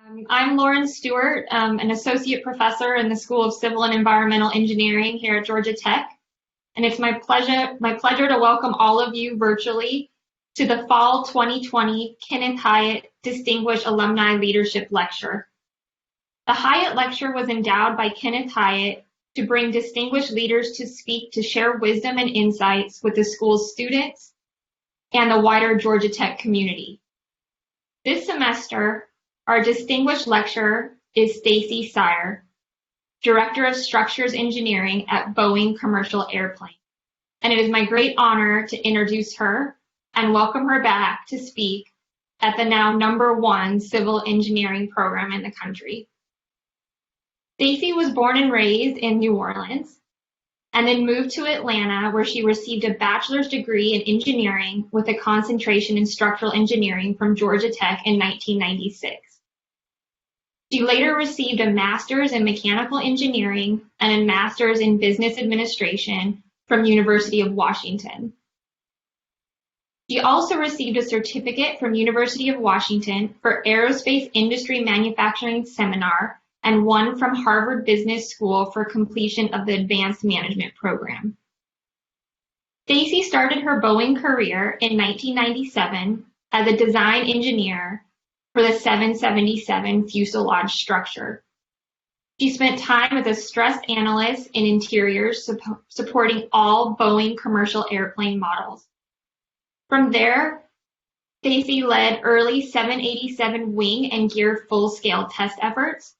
I'm Lauren Stewart, an associate professor in the School of Civil and Environmental Engineering here at Georgia Tech, and it's my pleasure to welcome all of you virtually to the Fall 2020 Kenneth Hyatt Distinguished Alumni Leadership Lecture. The Hyatt Lecture was endowed by Kenneth Hyatt to bring distinguished leaders to speak to share wisdom and insights with the school's students and the wider Georgia Tech community. This semester, our distinguished lecturer is Stacie Sire, Director of Structures Engineering at Boeing Commercial Airplanes, and it is my great honor to introduce her and welcome her back to speak at the now #1 civil engineering program in the country. Stacie was born and raised in New Orleans and then moved to Atlanta, where she received a bachelor's degree in engineering with a concentration in structural engineering from Georgia Tech in 1996. She later received a master's in mechanical engineering and a master's in business administration from University of Washington. She also received a certificate from University of Washington for aerospace industry manufacturing seminar and one from Harvard Business School for completion of the advanced management program. Stacie started her Boeing career in 1997 as a design engineer for the 777 fuselage structure. She spent time as a stress analyst in interiors supporting all Boeing commercial airplane models. From there, Stacie led early 787 wing and gear full-scale test efforts.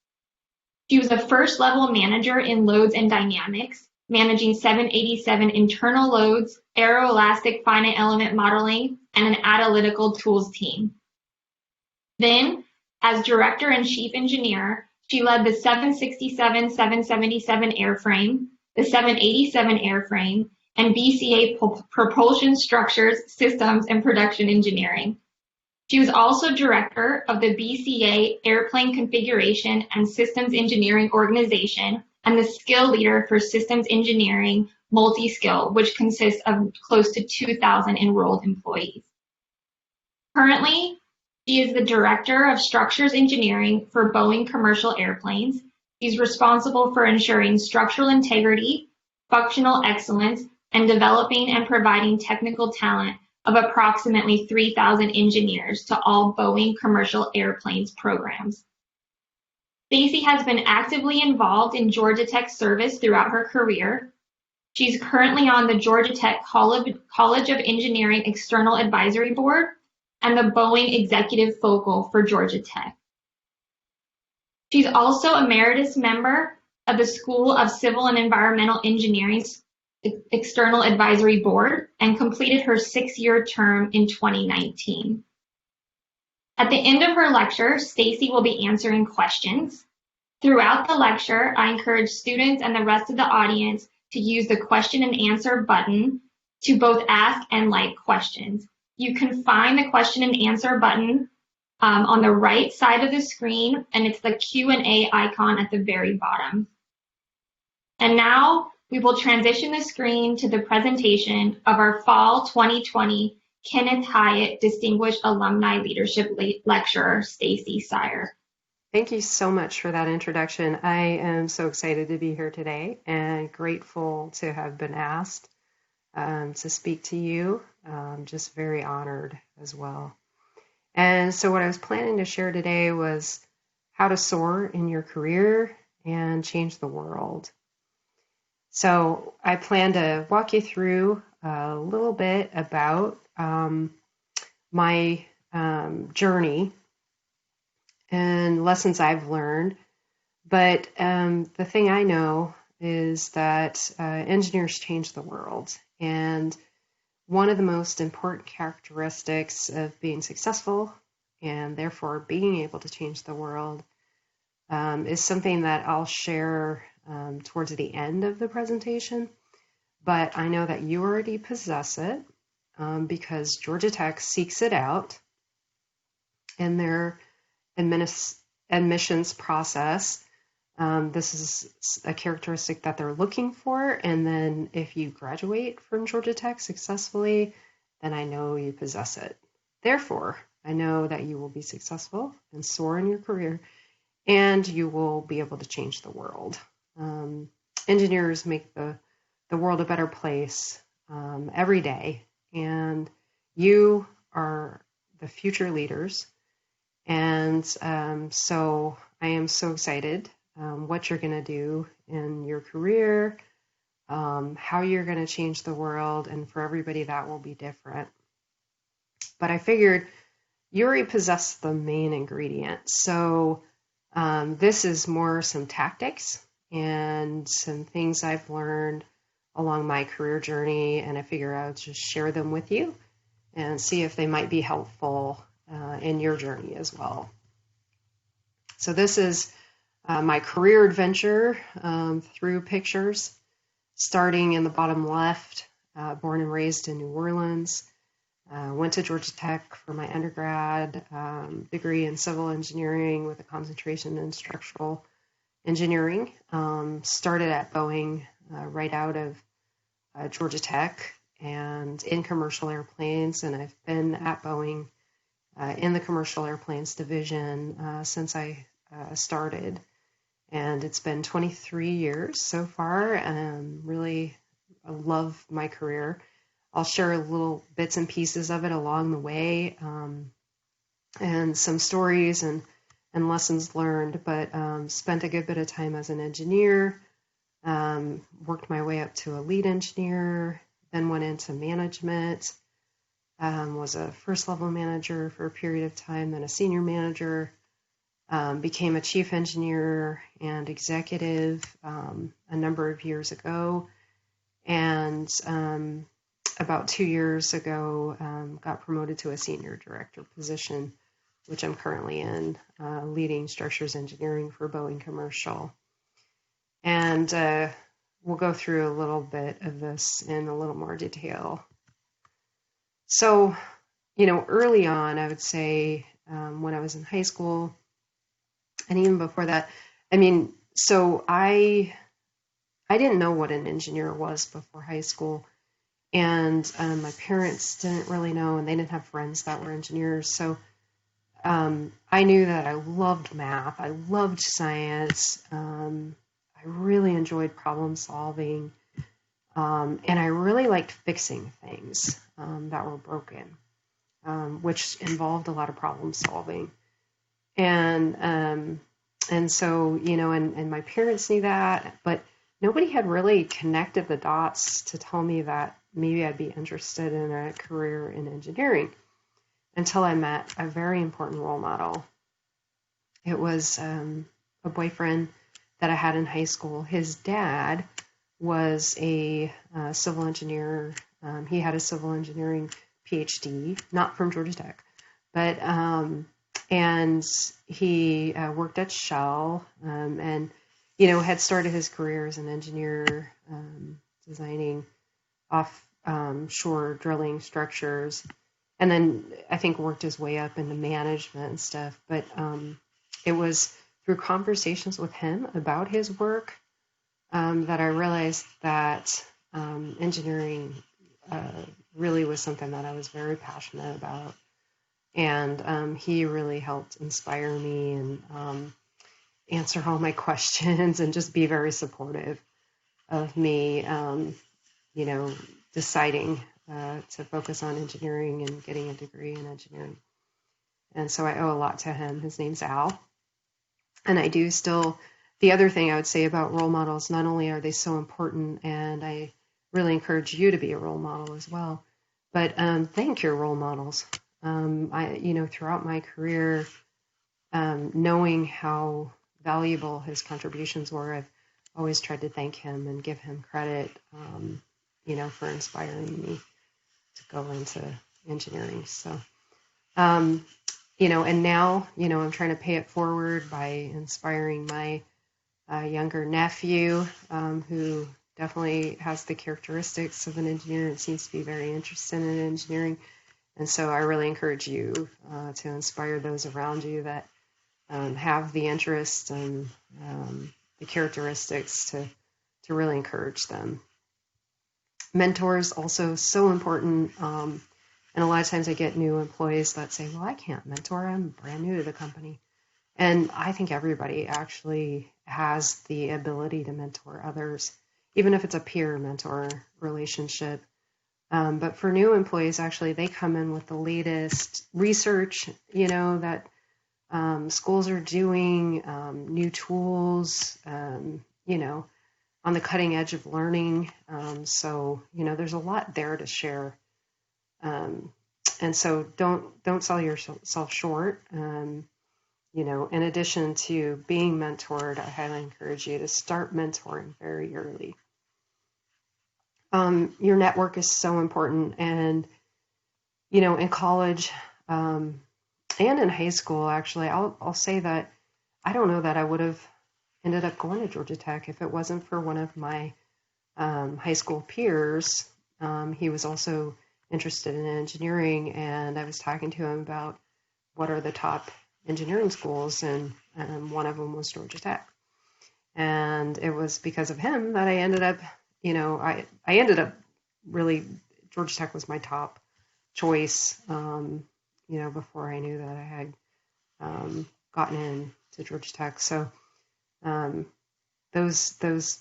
She was a first-level manager in loads and dynamics, managing 787 internal loads, aeroelastic finite element modeling, and an analytical tools team. Then, as director and chief engineer, she led the 767-777 airframe, the 787 airframe, and BCA propulsion structures, systems, and production engineering. She was also director of the BCA Airplane Configuration and Systems Engineering Organization and the skill leader for Systems Engineering Multi-Skill, which consists of close to 2,000 enrolled employees. Currently, she is the Director of Structures Engineering for Boeing Commercial Airplanes. She's responsible for ensuring structural integrity, functional excellence, and developing and providing technical talent of approximately 3,000 engineers to all Boeing Commercial Airplanes programs. Stacie has been actively involved in Georgia Tech service throughout her career. She's currently on the Georgia Tech College of Engineering External Advisory Board and the Boeing Executive Focal for Georgia Tech. She's also emeritus member of the School of Civil and Environmental Engineering's External Advisory Board and completed her 6-year term in 2019. At the end of her lecture, Stacie will be answering questions. Throughout the lecture, I encourage students and the rest of the audience to use the question and answer button to both ask and like questions. You can find the question and answer button on the right side of the screen, and it's the Q&A icon at the very bottom. And now we will transition the screen to the presentation of our Fall 2020 Kenneth Hyatt Distinguished Alumni Leadership Lecturer, Stacie Sire. Thank you so much for that introduction. I am so excited to be here today and grateful to have been asked to speak to you. Just very honored as well. And so what I was planning to share today was how to soar in your career and change the world. So I plan to walk you through a little bit about my journey and lessons I've learned. But the thing I know is that engineers change the world. And one of the most important characteristics of being successful and therefore being able to change the world is something that I'll share towards the end of the presentation. But I know that you already possess it because Georgia Tech seeks it out in their admissions process. This is a characteristic that they're looking for, and then if you graduate from Georgia Tech successfully, then I know you possess it. Therefore, I know that you will be successful and soar in your career, and you will be able to change the world. Engineers make the world a better place every day, and you are the future leaders. And so I am so excited what you're going to do in your career, how you're going to change the world, and for everybody that will be different. But I figured you already possess the main ingredient. So this is more some tactics and some things I've learned along my career journey, and I figure I'll just share them with you and see if they might be helpful in your journey as well. So this is my career adventure through pictures, starting in the bottom left, born and raised in New Orleans. Went to Georgia Tech for my undergrad degree in civil engineering with a concentration in structural engineering. Started at Boeing right out of Georgia Tech and in commercial airplanes, and I've been at Boeing in the commercial airplanes division since I started. And it's been 23 years so far, and really love my career. I'll share little bits and pieces of it along the way, and some stories and lessons learned, but spent a good bit of time as an engineer, worked my way up to a lead engineer, then went into management, was a first level manager for a period of time, then a senior manager, became a chief engineer and executive a number of years ago, and about 2 years ago, got promoted to a senior director position, which I'm currently in, leading structures engineering for Boeing Commercial. And we'll go through a little bit of this in a little more detail. So, early on, I would say when I was in high school, and even before that, so I didn't know what an engineer was before high school. And my parents didn't really know, and they didn't have friends that were engineers. So I knew that I loved math. I loved science. I really enjoyed problem solving. And I really liked fixing things that were broken, which involved a lot of problem solving. And so, and my parents knew that, but nobody had really connected the dots to tell me that maybe I'd be interested in a career in engineering until I met a very important role model. It was a boyfriend that I had in high school. His dad was a civil engineer. He had a civil engineering PhD, not from Georgia Tech, but and he worked at Shell and had started his career as an engineer, designing offshore drilling structures, and then I think worked his way up into management and stuff. But it was through conversations with him about his work that I realized that engineering really was something that I was very passionate about. And he really helped inspire me and answer all my questions and just be very supportive of me, deciding to focus on engineering and getting a degree in engineering. And so I owe a lot to him. His name's Al. And I do still, the other thing I would say about role models, not only are they so important, and I really encourage you to be a role model as well, but thank your role models. Throughout my career, knowing how valuable his contributions were, I've always tried to thank him and give him credit, for inspiring me to go into engineering. So, and now, I'm trying to pay it forward by inspiring my younger nephew, who definitely has the characteristics of an engineer and seems to be very interested in engineering. And so I really encourage you to inspire those around you that have the interest and the characteristics to really encourage them. Mentors also so important. And a lot of times I get new employees that say, well, I can't mentor. I'm brand new to the company. And I think everybody actually has the ability to mentor others, even if it's a peer mentor relationship. But for new employees, actually, they come in with the latest research, that schools are doing, new tools, on the cutting edge of learning. So, there's a lot there to share. And so don't sell yourself short. In addition to being mentored, I highly encourage you to start mentoring very early. Your network is so important. And, in college and in high school, actually, I'll say that I don't know that I would have ended up going to Georgia Tech if it wasn't for one of my high school peers. He was also interested in engineering, and I was talking to him about what are the top engineering schools, and one of them was Georgia Tech. And it was because of him that I ended up, I ended up really, Georgia Tech was my top choice, before I knew that I had gotten into Georgia Tech. So those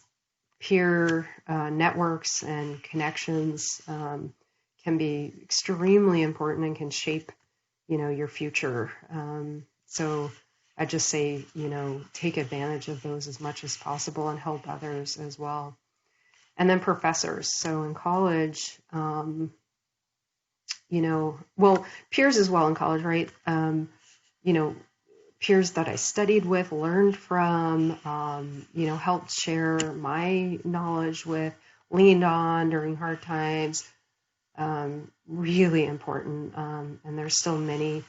peer networks and connections can be extremely important and can shape, your future. So I just say, take advantage of those as much as possible and help others as well. And then professors. So in college, peers as well in college, right? Peers that I studied with, learned from, helped share my knowledge with, leaned on during hard times. Really important. And there's still many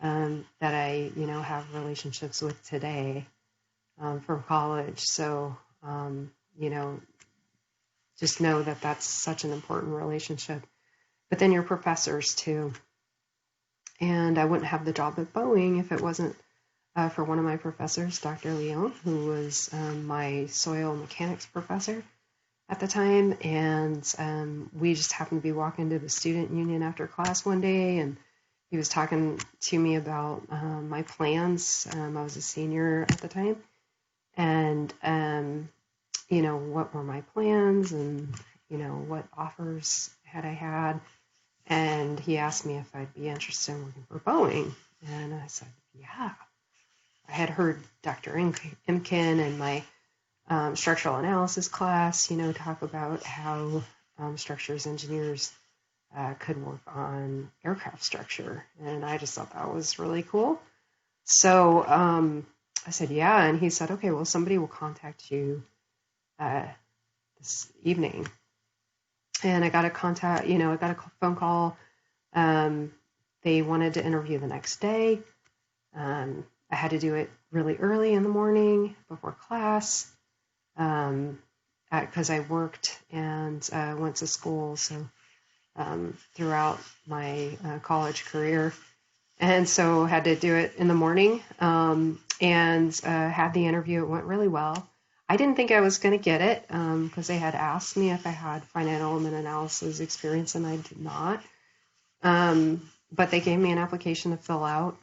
that I, have relationships with today from college. So, just know that that's such an important relationship. But then your professors too. And I wouldn't have the job at Boeing if it wasn't for one of my professors, Dr. Leon, who was my soil mechanics professor at the time. And we just happened to be walking to the student union after class one day, and he was talking to me about my plans. I was a senior at the time. And, what were my plans and, what offers had I had. And he asked me if I'd be interested in working for Boeing. And I said, yeah. I had heard Dr. Imkin in my structural analysis class, talk about how structures engineers could work on aircraft structure. And I just thought that was really cool. So I said, yeah. And he said, okay, well, somebody will contact you this evening. And I got a phone call. They wanted to interview the next day. I had to do it really early in the morning before class because I worked and went to school. So throughout my college career. And so had to do it in the morning and had the interview. It went really well. I didn't think I was going to get it because they had asked me if I had finite element analysis experience, and I did not. But they gave me an application to fill out.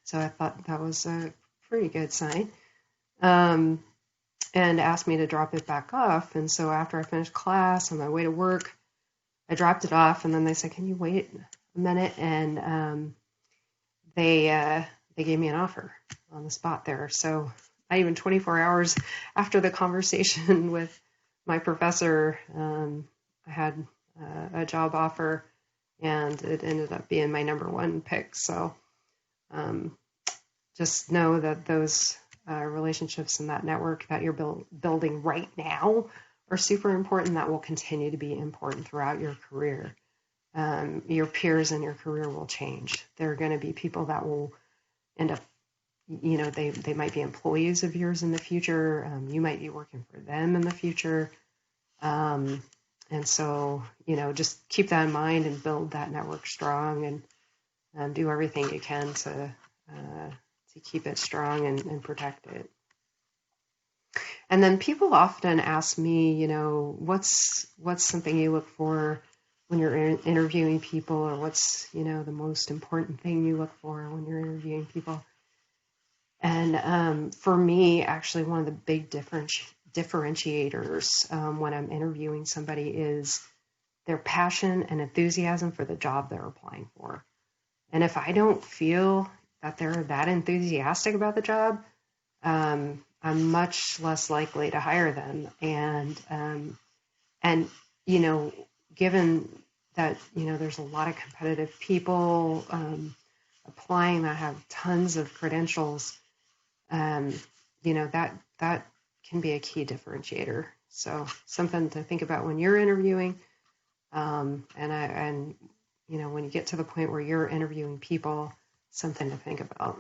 So I thought that was a pretty good sign. And asked me to drop it back off. And so after I finished class on my way to work, I dropped it off, and then they said, can you wait a minute? And they gave me an offer on the spot there. So not even 24 hours after the conversation with my professor, I had a job offer, and it ended up being my number one pick. So just know that those relationships and that network that you're building right now are super important. That will continue to be important throughout your career. Your peers in your career will change. There are going to be people that will end up, they might be employees of yours in the future. You might be working for them in the future. And so, just keep that in mind and build that network strong and do everything you can to keep it strong and protect it. And then people often ask me, what's something you look for when you're interviewing people, or what's, the most important thing you look for when you're interviewing people. And for me, actually, one of the big differentiators when I'm interviewing somebody is their passion and enthusiasm for the job they're applying for. And if I don't feel that they're that enthusiastic about the job, I'm much less likely to hire them. And given that, there's a lot of competitive people applying that have tons of credentials, that can be a key differentiator. So something to think about when you're interviewing. And when you get to the point where you're interviewing people, something to think about.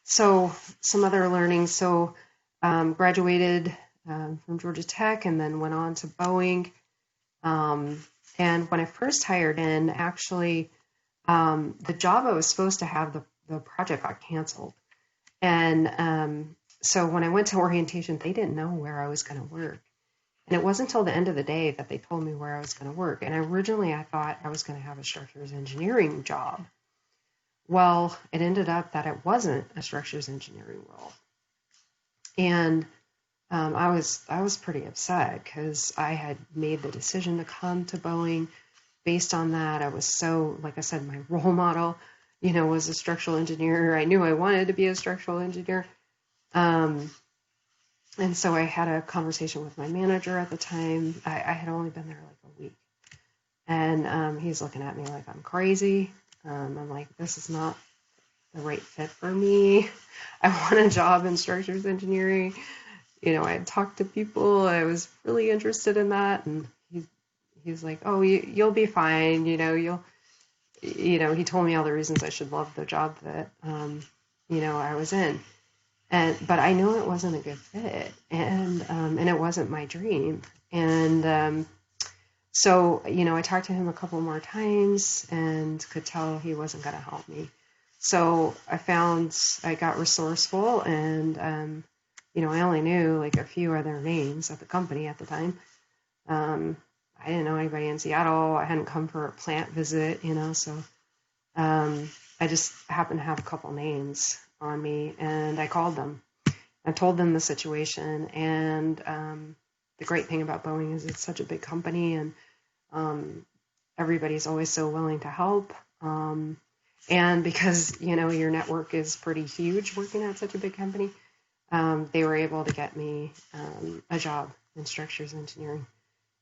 So some other learning. So graduated from Georgia Tech and then went on to Boeing. And when I first hired in, actually, the job I was supposed to have, the project got canceled. And so when I went to orientation, they didn't know where I was going to work. And it wasn't until the end of the day that they told me where I was going to work. And originally I thought I was going to have a structures engineering job. Well, it ended up that it wasn't a structures engineering role. And I was pretty upset because I had made the decision to come to Boeing based on that. I was so, like I said, my role model, was a structural engineer. I knew I wanted to be a structural engineer. And so I had a conversation with my manager at the time. I had only been there like a week. And he's looking at me like I'm crazy. I'm like, this is not the right fit for me. I want a job in structures engineering. I had talked to people. I was really interested in that. And he's like, oh, you'll be fine. He told me all the reasons I should love the job that, I was in. But I knew it wasn't a good fit, and it wasn't my dream. And so, I talked to him a couple more times and could tell he wasn't going to help me. So I got resourceful, and I only knew like a few other names at the company at the time. I didn't know anybody in Seattle. I hadn't come for a plant visit, so I just happened to have a couple names on me, and I called them. I told them the situation, and the great thing about Boeing is it's such a big company, and everybody's always so willing to help. And because, your network is pretty huge working at such a big company, they were able to get me a job in structures engineering.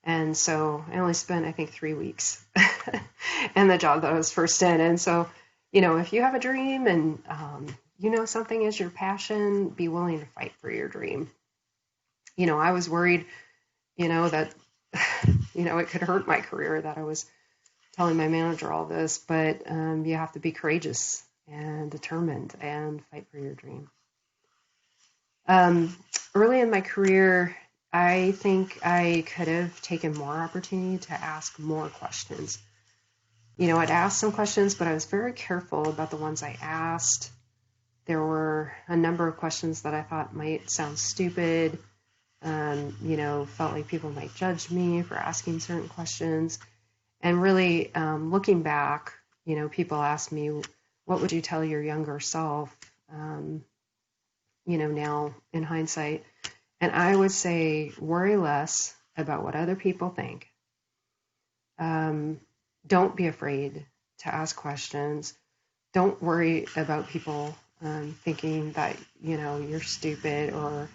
And so I only spent, I think, 3 weeks in the job that I was first in. And so, if you have a dream and, something is your passion, be willing to fight for your dream. I was worried, that, it could hurt my career that I was telling my manager all this, but you have to be courageous and determined and fight for your dream. Early in my career, I think I could have taken more opportunity to ask more questions. I'd asked some questions, but I was very careful about the ones I asked. There were a number of questions that I thought might sound stupid, felt like people might judge me for asking certain questions. And really, looking back, people ask me, what would you tell your younger self, now in hindsight? And I would say, worry less about what other people think. Don't be afraid to ask questions. Don't worry about people thinking that, you're stupid or,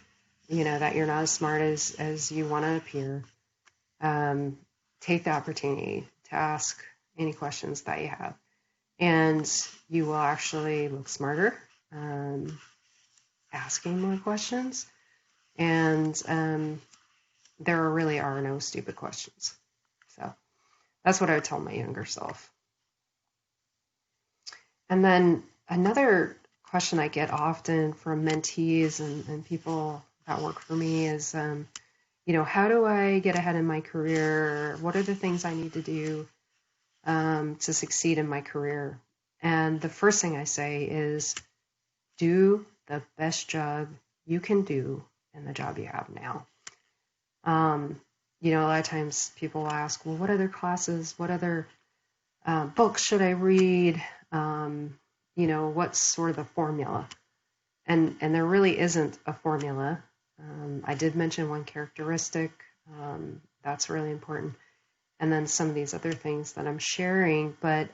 that you're not as smart as you want to appear. Take the opportunity to ask any questions that you have. And you will actually look smarter asking more questions. And there really are no stupid questions. So that's what I would tell my younger self. And then another question I get often from mentees and people that work for me is, how do I get ahead in my career? What are the things I need to do to succeed in my career? And the first thing I say is, do the best job you can do in the job you have now. A lot of times people ask, well, what other classes, what other books should I read? What's sort of the formula? And there really isn't a formula. I did mention one characteristic. That's really important. And then some of these other things that I'm sharing, but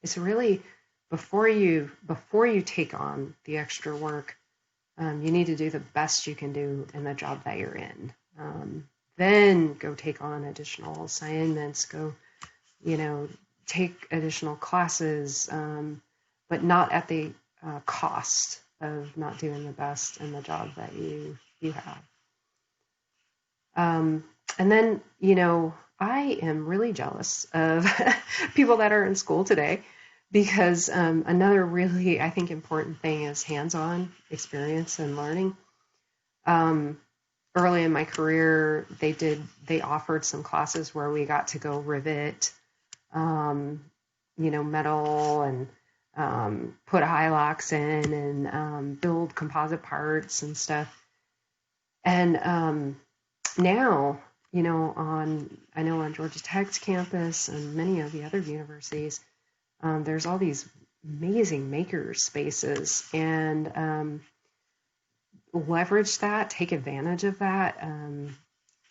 it's really before you take on the extra work, you need to do the best you can do in the job that you're in. Then go take on additional assignments, go, take additional classes, but not at the cost of not doing the best in the job that you have. And then, I am really jealous of people that are in school today because another really, I think, important thing is hands-on experience and learning. Early in my career, they offered some classes where we got to go rivet, metal and put hylocks in and build composite parts and stuff. And now, on Georgia Tech's campus and many of the other universities, there's all these amazing maker spaces, and leverage that, take advantage of that.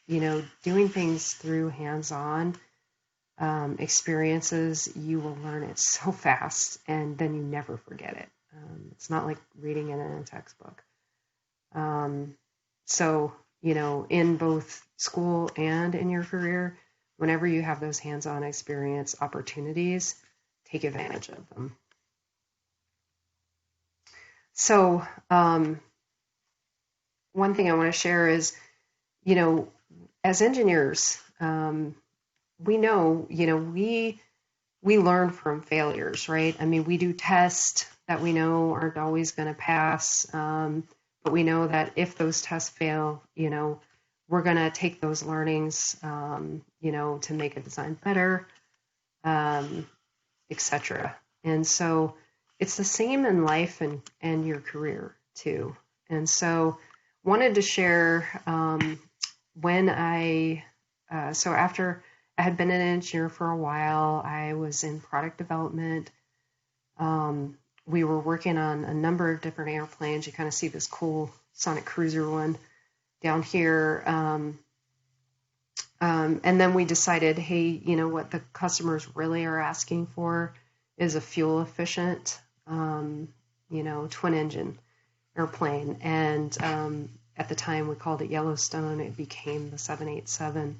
Doing things through hands-on experiences, you will learn it so fast, and then you never forget it. It's not like reading it in a textbook. So, in both school and in your career, whenever you have those hands-on experience opportunities, take advantage of them. So, one thing I want to share is, as engineers, we know, we learn from failures, right? I mean, we do tests that we know aren't always going to pass, but we know that if those tests fail, we're going to take those learnings, to make a design better, etc. And so it's the same in life and your career too. And so wanted to share when so after I had been an engineer for a while, I was in product development. We were working on a number of different airplanes. You kind of see this cool Sonic Cruiser one down here. And then we decided, hey, what the customers really are asking for is a fuel efficient, twin engine airplane. And at the time we called it Yellowstone. It became the 787.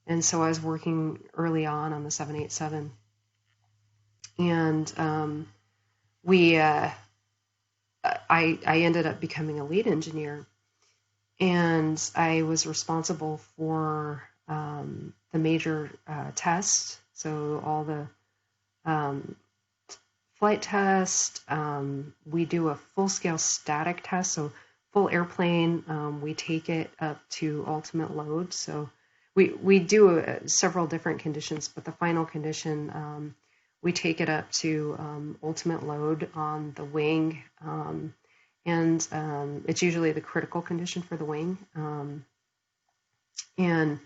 And so I was working early on the 787. And I ended up becoming a lead engineer. And I was responsible for the major tests. So all the flight test, we do a full-scale static test. So full airplane, we take it up to ultimate load. So we do several different conditions, but the final condition, we take it up to ultimate load on the wing, and it's usually the critical condition for the wing. And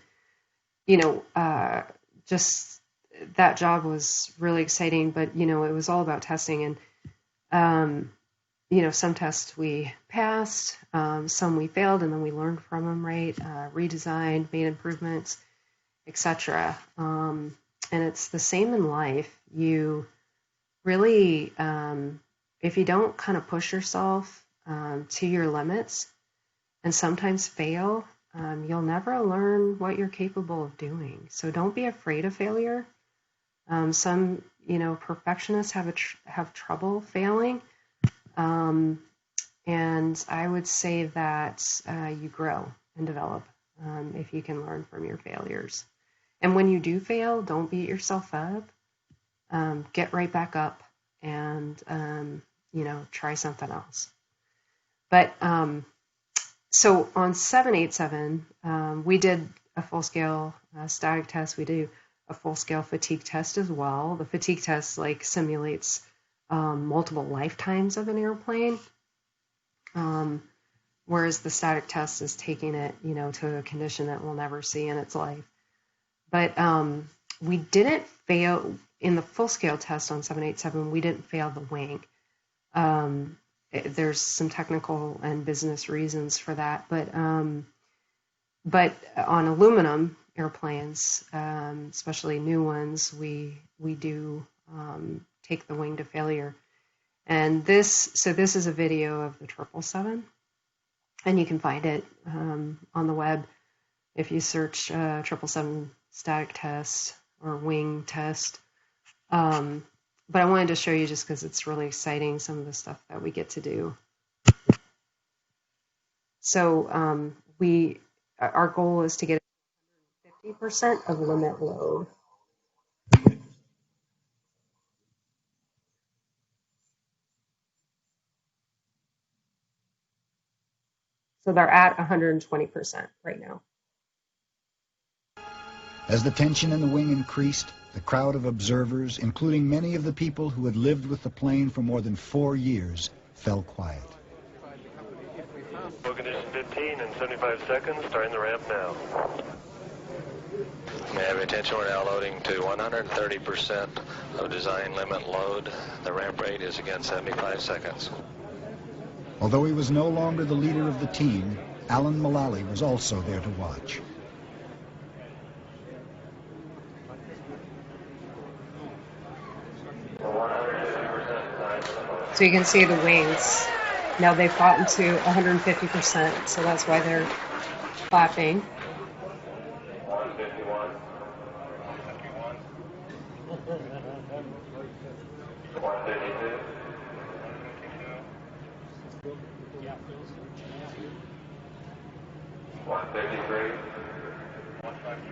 just that job was really exciting, but it was all about testing, and some tests we passed, some we failed, and then we learned from them, right? Redesigned, made improvements, etc. And it's the same in life. You really, if you don't kind of push yourself to your limits and sometimes fail, you'll never learn what you're capable of doing. So don't be afraid of failure. Some, perfectionists have trouble failing. And I would say that you grow and develop if you can learn from your failures. And when you do fail, don't beat yourself up. Get right back up and, try something else. But so on 787, we did a full-scale static test. We do a full-scale fatigue test as well. The fatigue test simulates multiple lifetimes of an airplane. whereas the static test is taking it, to a condition that we'll never see in its life. But we didn't fail in the full-scale test on 787. We didn't fail the wing. There's some technical and business reasons for that, but on aluminum airplanes, especially new ones, we do take the wing to failure. And this is a video of the 777, and you can find it on the web if you search 777 static test or wing test. But I wanted to show you just because it's really exciting, some of the stuff that we get to do. So our goal is to get 50% of limit load. So they're at 120% right now. As the tension in the wing increased, the crowd of observers, including many of the people who had lived with the plane for more than 4 years, fell quiet. Condition 15 and 75 seconds, starting the ramp now. We have attention, we're now loading to 130% of design limit load. The ramp rate is again 75 seconds. Although he was no longer the leader of the team, Alan Mullally was also there to watch. So you can see the wings. Now they've gotten to 150%, so that's why they're clapping. 151. 152. 153. 154.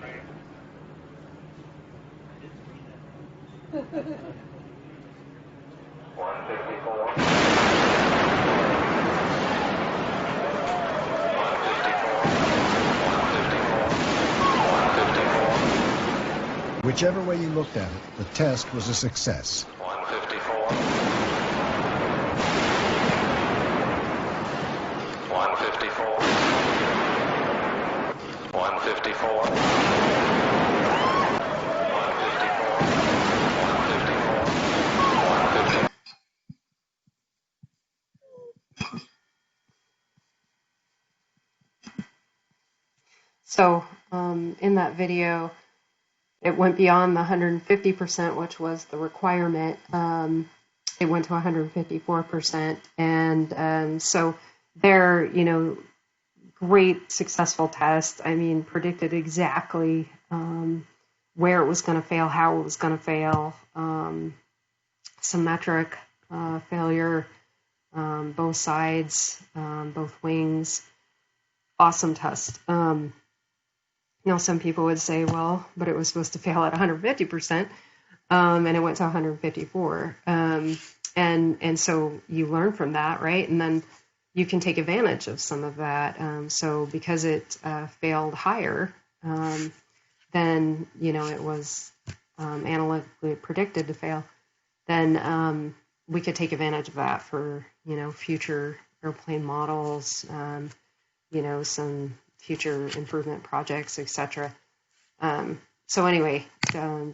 154. Whichever way you looked at it, the test was a success. 154. 154. 154. 154. So in that video, it went beyond the 150%, which was the requirement. It went to 154%. And so they're, great successful test. I mean, predicted exactly where it was going to fail, how it was going to fail, symmetric failure, both sides, both wings. Awesome test. Some people would say, well, but it was supposed to fail at 150%, and it went to 154. And so you learn from that, right? And then you can take advantage of some of that. So because it failed higher, then, it was analytically predicted to fail, then we could take advantage of that for, future airplane models, some future improvement projects, etc. So anyway,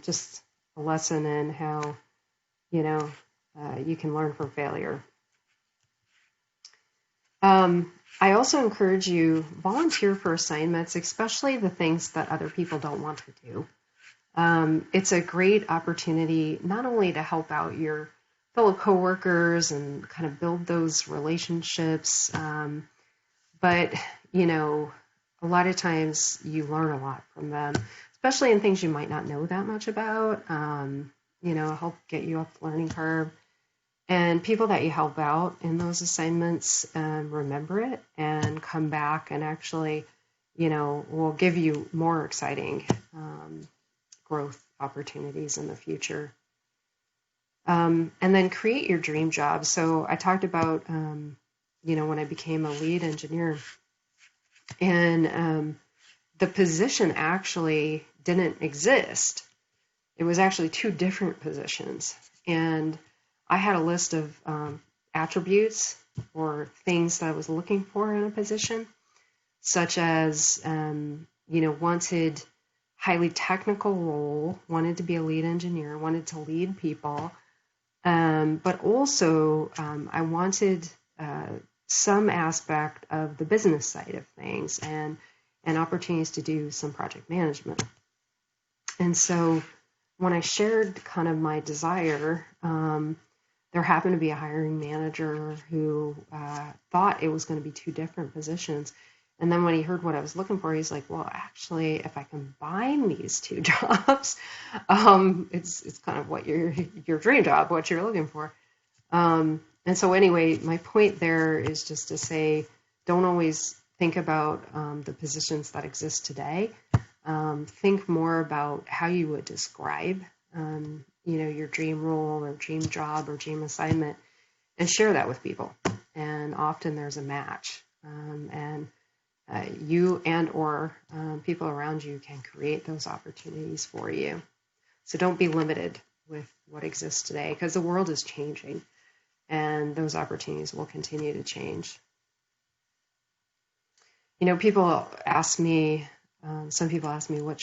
just a lesson in how, you can learn from failure. I also encourage you, volunteer for assignments, especially the things that other people don't want to do. It's a great opportunity not only to help out your fellow coworkers and kind of build those relationships, but, a lot of times you learn a lot from them, especially in things you might not know that much about, help get you up the learning curve. And people that you help out in those assignments remember it and come back and actually, will give you more exciting growth opportunities in the future. And then create your dream job. So I talked about, when I became a lead engineer, and the position actually didn't exist. It was actually two different positions. And I had a list of attributes or things that I was looking for in a position, such as, wanted highly technical role, wanted to be a lead engineer, wanted to lead people, but also I wanted some aspect of the business side of things and opportunities to do some project management. And so when I shared kind of my desire, there happened to be a hiring manager who thought it was going to be two different positions. And then when he heard what I was looking for, he's like, well, actually, if I combine these two jobs, it's kind of what your dream job, what you're looking for. And so anyway, my point there is just to say, don't always think about the positions that exist today. Think more about how you would describe, your dream role or dream job or dream assignment, and share that with people. And often there's a match, and you and or people around you can create those opportunities for you. So don't be limited with what exists today, because the world is changing, and those opportunities will continue to change. People ask me, some people ask me, what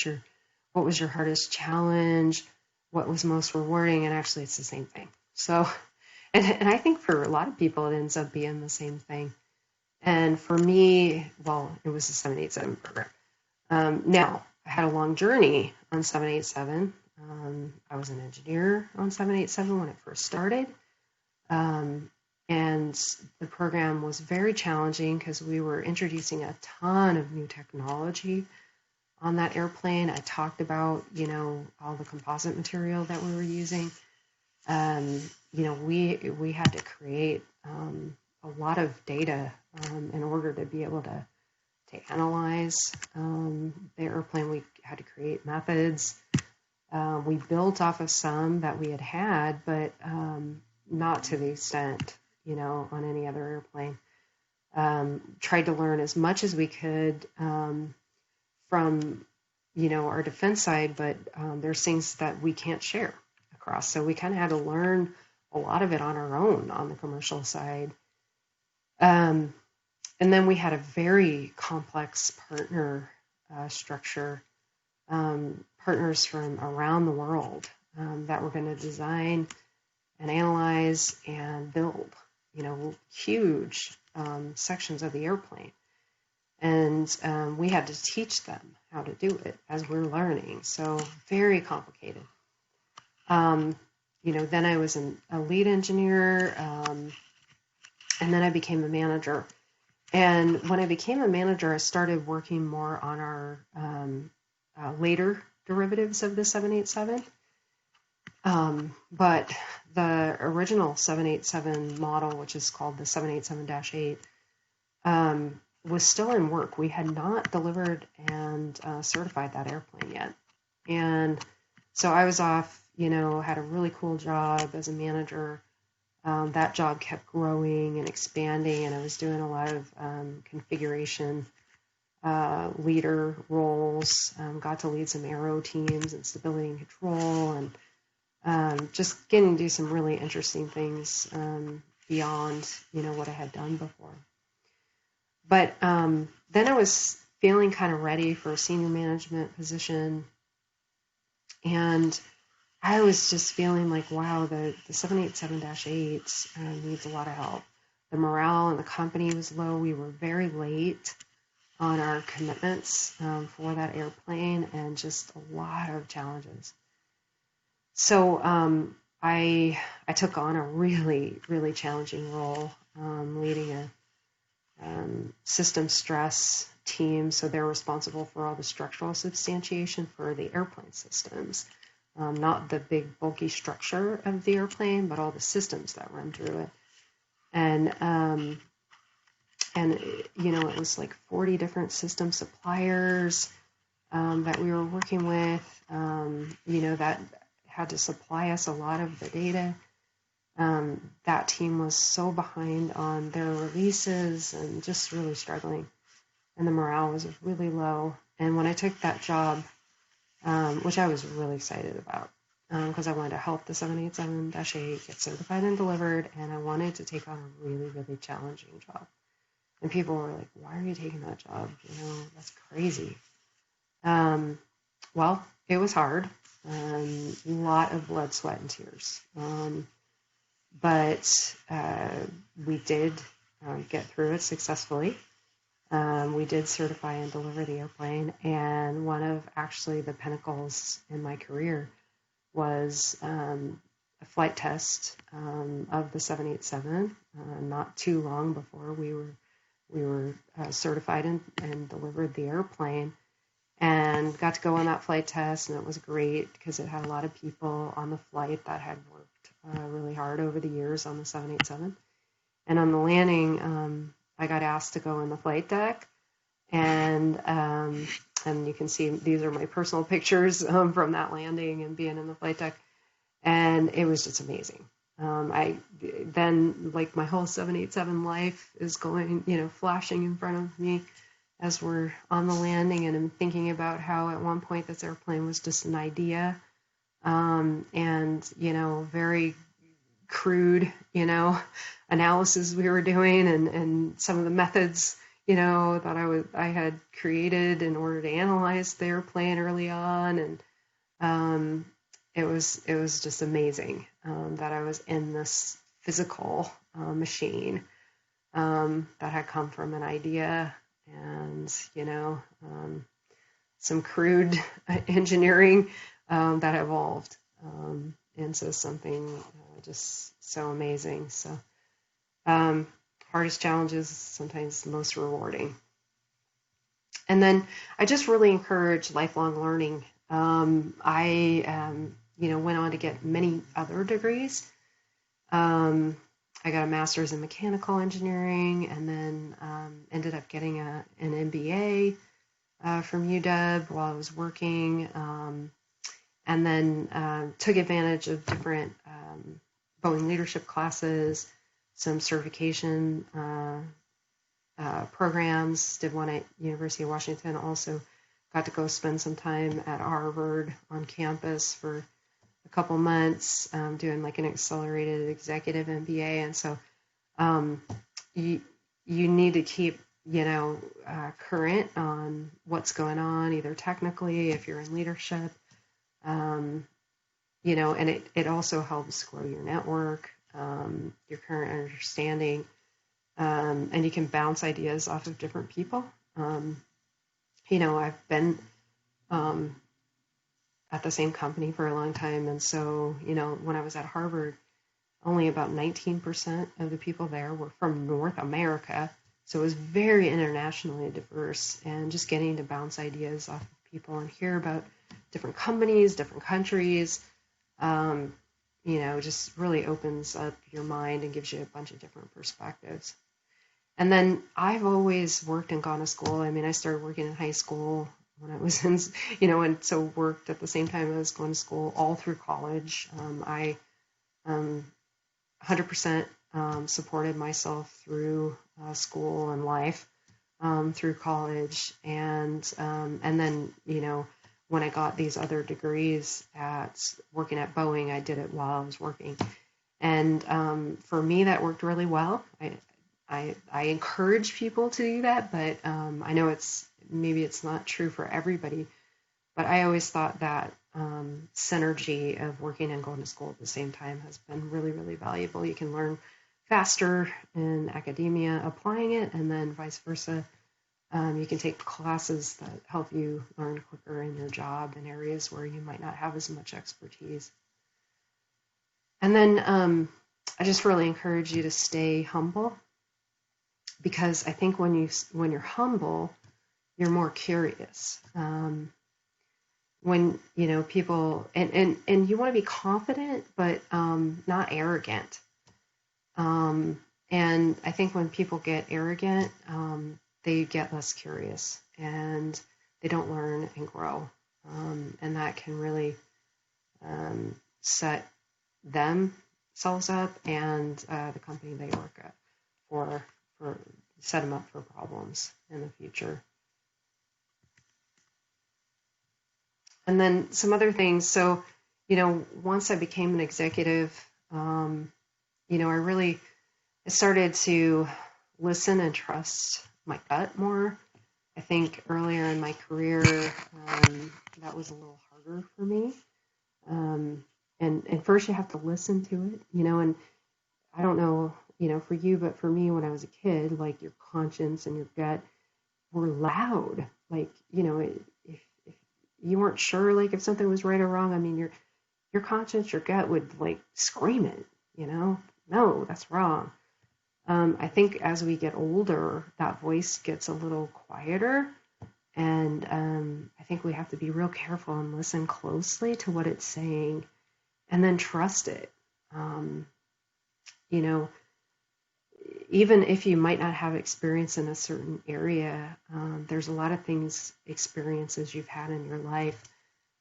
was your hardest challenge? What was most rewarding? And actually it's the same thing. So, and I think for a lot of people, it ends up being the same thing. And for me, well, it was a 787 program. Now, I had a long journey on 787. I was an engineer on 787 when it first started. And the program was very challenging because we were introducing a ton of new technology on that airplane. I talked about, all the composite material that we were using. We had to create a lot of data in order to be able to analyze the airplane. We had to create methods. We built off of some that we had, but not to the extent, on any other airplane. Tried to learn as much as we could from, our defense side, but there's things that we can't share across. So we kind of had to learn a lot of it on our own on the commercial side. And then we had a very complex partner structure, partners from around the world that were going to design and analyze and build, huge sections of the airplane. And we had to teach them how to do it as we're learning. So very complicated. Then I was a lead engineer, and then I became a manager. And when I became a manager, I started working more on our later derivatives of the 787. But the original 787 model, which is called the 787-8, was still in work. We had not delivered and certified that airplane yet. And so I was off, had a really cool job as a manager. That job kept growing and expanding, and I was doing a lot of configuration leader roles, got to lead some aero teams and stability and control, and just getting to do some really interesting things beyond, what I had done before. But then I was feeling kind of ready for a senior management position, and I was just feeling like, wow, the 787-8 needs a lot of help. The morale in the company was low. We were very late on our commitments for that airplane, and just a lot of challenges. So I took on a really, really challenging role, leading a system stress team. So they're responsible for all the structural substantiation for the airplane systems. Not the big bulky structure of the airplane, but all the systems that run through it. And it was like 40 different system suppliers that we were working with, that had to supply us a lot of the data. That team was so behind on their releases and just really struggling. And the morale was really low. And when I took that job, which I was really excited about, because I wanted to help the 787-8 get certified and delivered, and I wanted to take on a really, really challenging job. And people were like, why are you taking that job? That's crazy. Well, it was hard. A lot of blood, sweat, and tears. But we did get through it successfully. We did certify and deliver the airplane, and one of actually the pinnacles in my career was a flight test of the 787. Not too long before we were certified and delivered the airplane, and got to go on that flight test, and it was great because it had a lot of people on the flight that had worked really hard over the years on the 787. And on the landing, I got asked to go on the flight deck, and you can see these are my personal pictures from that landing and being in the flight deck, and it was just amazing. I then, like, my whole 787 life is going, flashing in front of me as we're on the landing, and I'm thinking about how at one point this airplane was just an idea, and very crude, analysis we were doing, and some of the methods, that I had created in order to analyze the airplane early on, and it was just amazing that I was in this physical machine that had come from an idea and some crude engineering that evolved into something just so amazing. So hardest challenges, sometimes most rewarding. And then I just really encourage lifelong learning. I went on to get many other degrees. I got a master's in mechanical engineering, and then ended up getting an MBA from UW while I was working, and then took advantage of different Boeing leadership classes, some certification programs, did one at University of Washington, also got to go spend some time at Harvard on campus for a couple months, doing like an accelerated executive MBA. And so you need to keep, current on what's going on, either technically, if you're in leadership, and it also helps grow your network, your current understanding, and you can bounce ideas off of different people. I've been at the same company for a long time, and so, when I was at Harvard, only about 19% of the people there were from North America, so it was very internationally diverse, and just getting to bounce ideas off of people and hear about different companies, different countries, just really opens up your mind and gives you a bunch of different perspectives. And then I've always worked and gone to school. I mean, I started working in high school when I was in, and so worked at the same time I was going to school all through college. I 100% supported myself through school and life through college. And then, when I got these other degrees at working at Boeing, I did it while I was working. And for me, that worked really well. I encourage people to do that, but I know maybe it's not true for everybody, but I always thought that synergy of working and going to school at the same time has been really, really valuable. You can learn faster in academia applying it, and then vice versa. You can take classes that help you learn quicker in your job in areas where you might not have as much expertise. And then I just really encourage you to stay humble, because I think when you're humble, you're more curious. When people and you want to be confident, but not arrogant. And I think when people get arrogant, they get less curious and they don't learn and grow, and that can really set themselves up and the company they work at for set them up for problems in the future. And then some other things. So, once I became an executive, I started to listen and trust my gut more. I think earlier in my career, that was a little harder for me. And first you have to listen to it, and I don't know, for you, but for me, when I was a kid, like your conscience and your gut were loud. Like, if you weren't sure, like if something was right or wrong, I mean, your conscience, your gut would like scream it, no, that's wrong. I think as we get older, that voice gets a little quieter, and I think we have to be real careful and listen closely to what it's saying, and then trust it. Even if you might not have experience in a certain area, there's a lot of experiences you've had in your life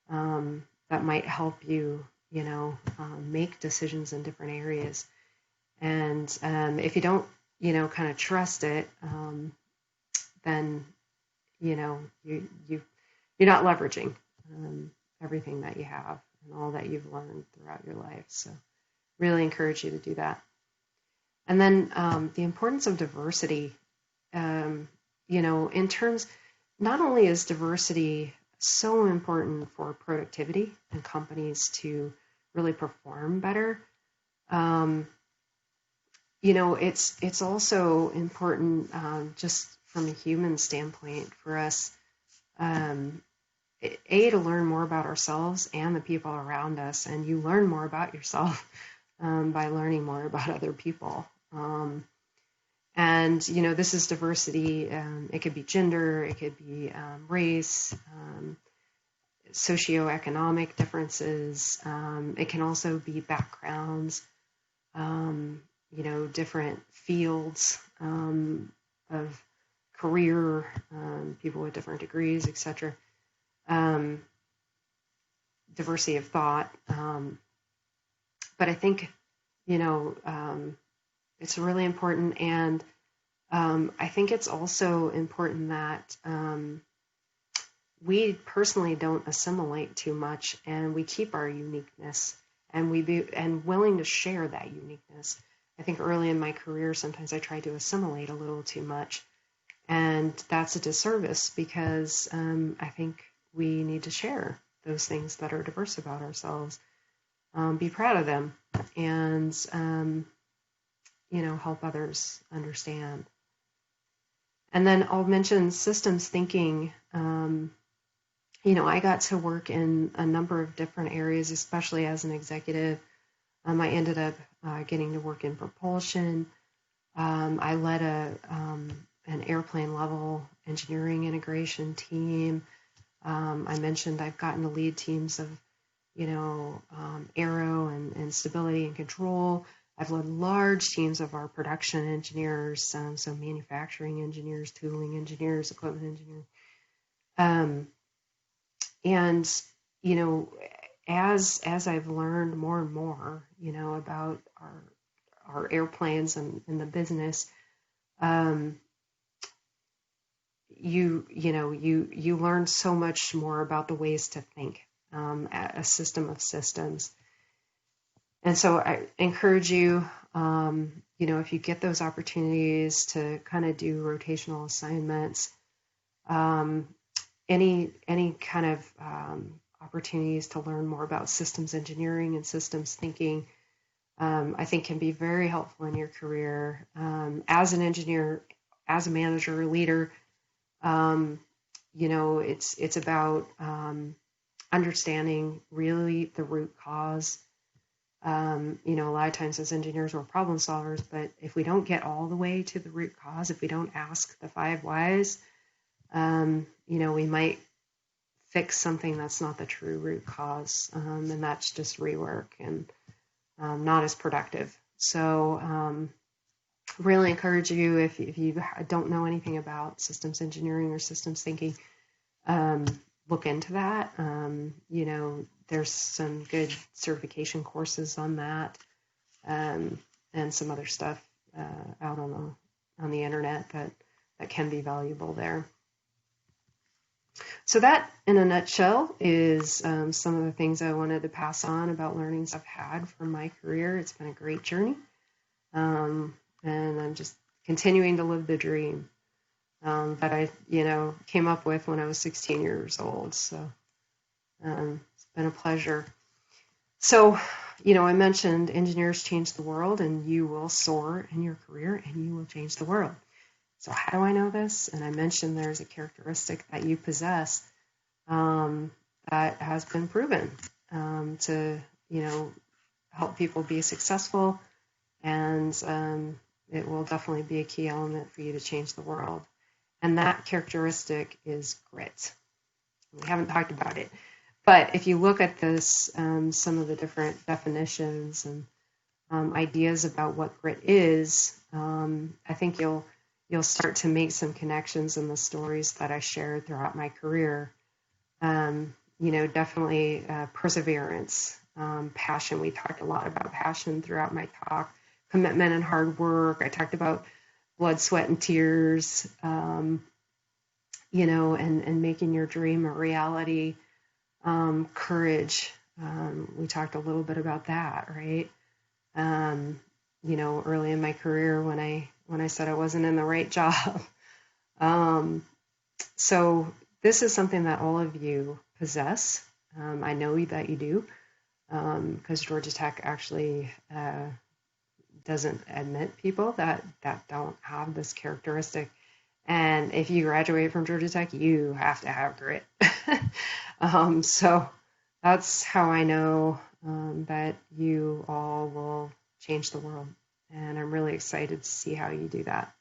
that might help you, make decisions in different areas. And if you don't, kind of trust it, then, you're not leveraging everything that you have and all that you've learned throughout your life. So really encourage you to do that. And then the importance of diversity, in terms, not only is diversity so important for productivity and companies to really perform better, it's also important just from a human standpoint for us, to learn more about ourselves and the people around us. And you learn more about yourself by learning more about other people. And this is diversity. It could be gender, it could be race, socioeconomic differences. It can also be backgrounds, different fields of career, people with different degrees, etc. Diversity of thought. But I think, it's really important. And I think it's also important that we personally don't assimilate too much, and we keep our uniqueness, and willing to share that uniqueness. I think early in my career, sometimes I tried to assimilate a little too much, and that's a disservice, because I think we need to share those things that are diverse about ourselves, be proud of them, and help others understand. And then I'll mention systems thinking. I got to work in a number of different areas, especially as an executive. I ended up getting to work in propulsion. I led an airplane level engineering integration team. I mentioned I've gotten to lead teams of, aero and stability and control. I've led large teams of our production engineers, so manufacturing engineers, tooling engineers, equipment engineers. And, as I've learned more and more, about our airplanes and the business, you learn so much more about the ways to think, a system of systems. And so I encourage you, if you get those opportunities to kind of do rotational assignments, any kind of opportunities to learn more about systems engineering and systems thinking, I think can be very helpful in your career. As an engineer, as a manager or leader, it's about understanding really the root cause. A lot of times as engineers, we're problem solvers, but if we don't get all the way to the root cause, if we don't ask the 5 whys, we might fix something that's not the true root cause, and that's just rework and not as productive. So really encourage you, if you don't know anything about systems engineering or systems thinking, look into that. There's some good certification courses on that, and some other stuff out on the internet that can be valuable there. So that, in a nutshell, is some of the things I wanted to pass on about learnings I've had from my career. It's been a great journey, and I'm just continuing to live the dream that I, came up with when I was 16 years old. So it's been a pleasure. So, I mentioned engineers change the world, and you will soar in your career, and you will change the world. So how do I know this? And I mentioned there's a characteristic that you possess that has been proven to, help people be successful, and it will definitely be a key element for you to change the world. And that characteristic is grit. We haven't talked about it, but if you look at this, some of the different definitions and ideas about what grit is, I think you'll start to make some connections in the stories that I shared throughout my career. Definitely perseverance, passion. We talked a lot about passion throughout my talk, commitment and hard work. I talked about blood, sweat, and tears, and making your dream a reality. Courage. We talked a little bit about that, right? Early in my career when I said I wasn't in the right job. So this is something that all of you possess. I know that you do, because Georgia Tech actually doesn't admit people that don't have this characteristic. And if you graduate from Georgia Tech, you have to have grit. So that's how I know that you all will change the world. And I'm really excited to see how you do that.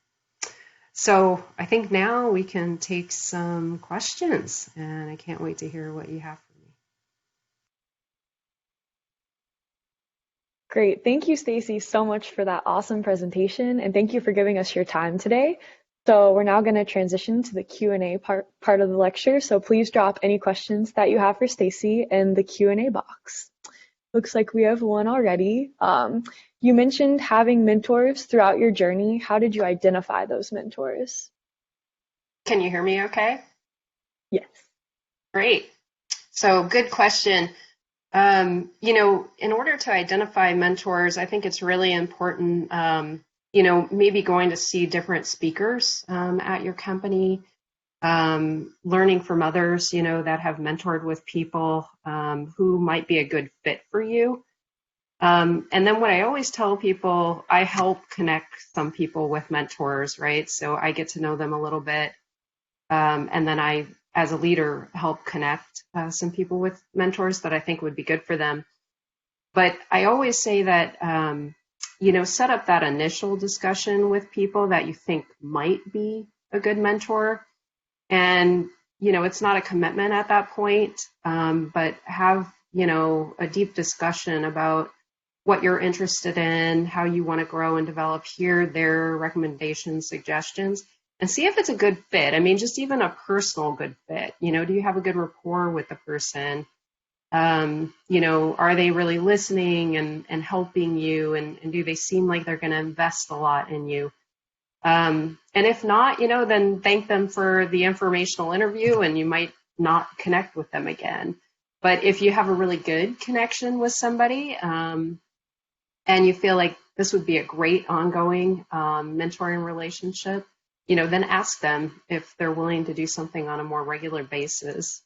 So I think now we can take some questions, and I can't wait to hear what you have for me. Great. Thank you, Stacie, so much for that awesome presentation, and thank you for giving us your time today. So we're now going to transition to the Q&A part of the lecture. So please drop any questions that you have for Stacie in the Q&A box. Looks like we have one already. You mentioned having mentors throughout your journey. How did you identify those mentors? Can you hear me okay? Yes. Great. So good question. In order to identify mentors, I think it's really important, maybe going to see different speakers at your company, learning from others, that have mentored with people who might be a good fit for you. And then what I always tell people, I help connect some people with mentors, right? So I get to know them a little bit. And then I, as a leader, help connect some people with mentors that I think would be good for them. But I always say that, set up that initial discussion with people that you think might be a good mentor. And, it's not a commitment at that point, but have, a deep discussion about what you're interested in, how you want to grow and develop, hear their recommendations, suggestions, and see if it's a good fit. I mean, just even a personal good fit. Do you have a good rapport with the person? Are they really listening and helping you? And do they seem like they're going to invest a lot in you? And if not, then thank them for the informational interview, and you might not connect with them again. But if you have a really good connection with somebody, and you feel like this would be a great ongoing mentoring relationship, then ask them if they're willing to do something on a more regular basis.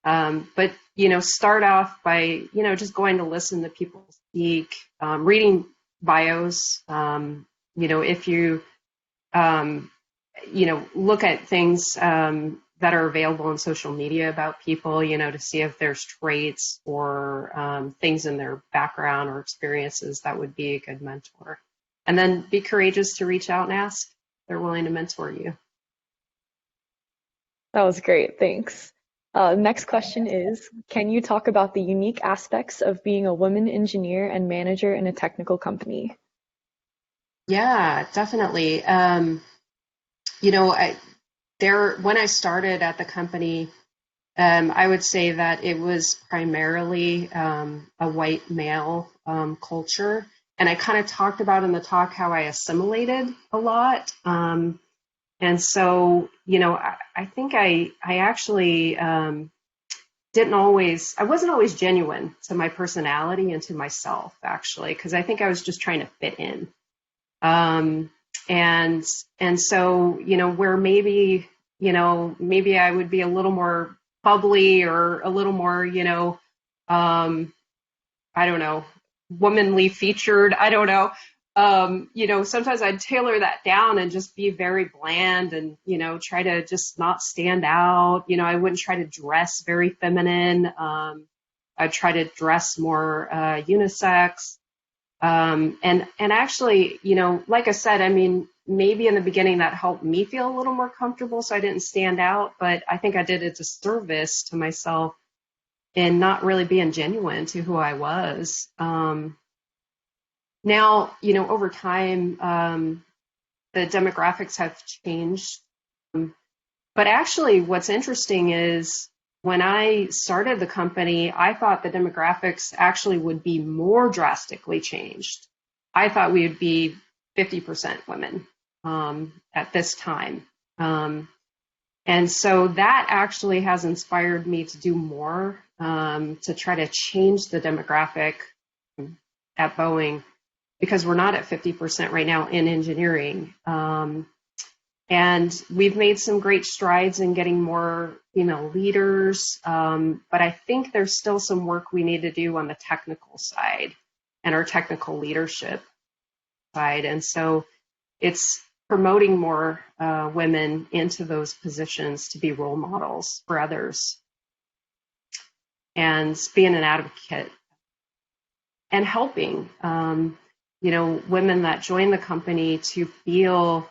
But, start off by, just going to listen to people speak, reading bios, if you, look at things that are available on social media about people, to see if there's traits or things in their background or experiences that would be a good mentor. And then be courageous to reach out and ask if they're willing to mentor you. That was great. Thanks. Next question is, can you talk about the unique aspects of being a woman engineer and manager in a technical company? Yeah, definitely. When I started at the company, I would say that it was primarily a white male culture. And I kind of talked about in the talk how I assimilated a lot. And And so, I think I actually I wasn't always genuine to my personality and to myself, actually, because I think I was just trying to fit in. And so, where maybe I would be a little more bubbly or a little more, I don't know, womanly featured. I don't know. Sometimes I'd tailor that down and just be very bland and, try to just not stand out. I wouldn't try to dress very feminine. I'd try to dress more unisex. And actually, like I said, I mean, maybe in the beginning that helped me feel a little more comfortable so I didn't stand out, but I think I did a disservice to myself in not really being genuine to who I was. Now, over time, the demographics have changed. But actually, what's interesting is when I started the company, I thought the demographics actually would be more drastically changed. I thought we would be 50% women at this time. And so that actually has inspired me to do more to try to change the demographic at Boeing, because we're not at 50% right now in engineering. And we've made some great strides in getting more female leaders, but I think there's still some work we need to do on the technical side and our technical leadership side. And so it's promoting more women into those positions to be role models for others and being an advocate and helping women that join the company to feel